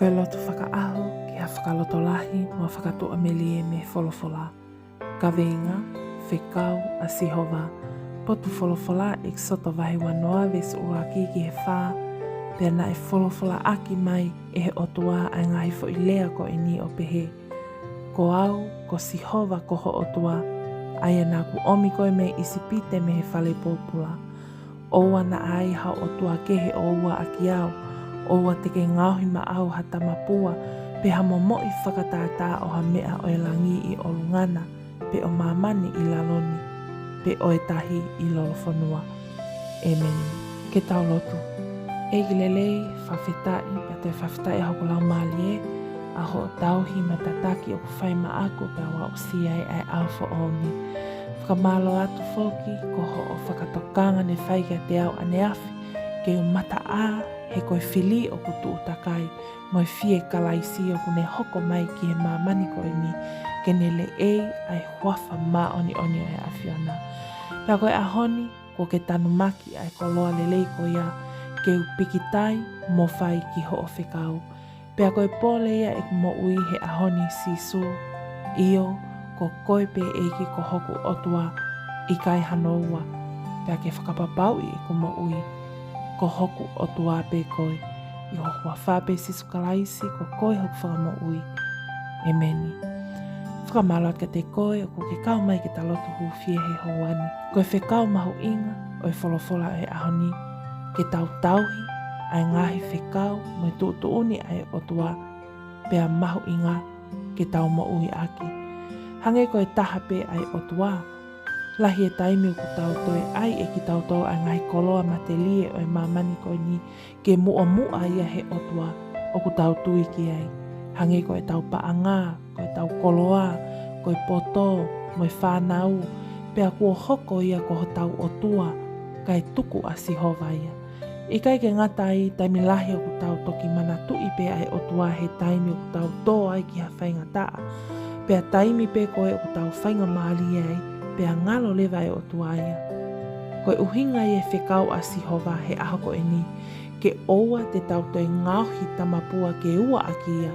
Koe loto whakaaho ki a whakaloto lahi mua whakatoa melie me wholofola. Ka venga, whekau a sihova. Potu wholofola e soto vahi wanoa ves ua ki he whā. Pea na e wholofola aki mai e he otua ai ngahi fo i lea ko e ni o pehe. Ko au, ko sihova ko ho otua. Aia nā ku omi koe me isipite me he whale pōpula. Oua na ai hao otua kehe o ua aki au. Oua te ke ngauhi ma au hata mapua. Pe ha momoi whakatātā o ha mea o e langi i olungana. Pe o mamani i laloni. Pe o e tahi i lolofonua. Amen. Ke tau lotu. E gilelei whawhetai, pe te whawhetai hoko lau malie. A ho tauhi ma tataki o kuwhai ma aku pe awa o siai ai alfa oni. Whakamalo atu whoki ko ho o whakatokanga ne whaiga te au ane afi. Ke o mata a he koe whili o kutu utakai. Moi fie kalaisi o kune hoko mai ki he mamani koe ni. Ke ne le ei ai huafa ma oni o e awhiona. Pea koe ahoni ko ke tanu maki ai koloa lelei ko ia. Ke upikitai mo whai ki ho o whekau. Pea koe pōle ia e kumo ui he ahoni sisu. Io ko koe pe eiki ko hoku otua i kai hanoua. Pea ke whakapapau i e kumo ui. Ko hoku otua pe koe. I ho hua whape sisu kalaisi ko koe hoku whakamo ui. Emeni. Whakamalot ka te koe o ko ke kau mai ke talotu hu fie he hoani. Koe whekau mahu inga o e wholofola e ahoni. Ke tau tauhi ai ngahi whekau mo e tuutuuni ai otua. Pea mahu inga ke tau mo ui aki. Hange koe taha pe ai otua. Lahi e taimi o ku tau toe ai e ki tau tau ai ngahi koloa ma te lie o e mamani koe ni. Ke mua mua ia he otua o ku tau tui ki ai. Hange koe tau paanga, koe tau koloa, koe poto, mo e whanau. Pea kua hoko ia ko ho tau otua, kai tuku a sihova ia. I kai ke ngata i taimi lahi o ku tau toki mana tui pe ai otua he taimi o ku tau tō ai ki ha whainga taa. Pea taimi pe koe o ku tau whainga maali ai, pea ngalo lewa e otua ia. Koe uhinga i e whekau a sihova he aho ko e ni, ke oua te tau toi ngauhi tamapua ke ua aki ia.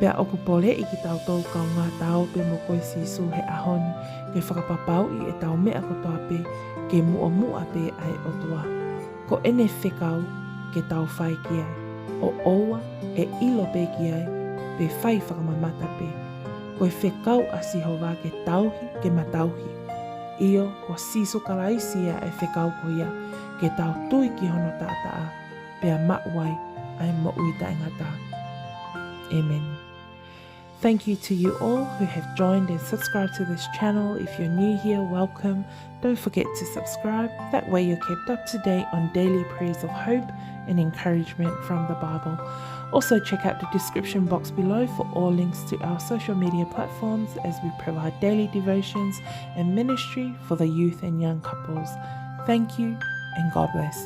Pea oku pole i ki tau tau kau ngā tau pe mo koe sisu he ahoni, ke whakapapau i e tau mea kotoa pe, ke mua pe ai otua. Ko ene whekau ke tau whai ki ai. O oua e ilo pe ki ai, pe whai whakamamata pe. Koe whekau a sihova ke tauhi ke matauhi. Io ko sisu kalaisi ia e whekau ko ia, ke tau tui ki hono tātaa, pea mauai ai mo ui taingata. Amen. Thank you to you all who have joined and subscribed to this channel. If you're new here, welcome. Don't forget to subscribe. That way you're kept up to date on daily prayers of hope and encouragement from the Bible. Also check out the description box below for all links to our social media platforms as we provide daily devotions and ministry for the youth and young couples. Thank you and God bless.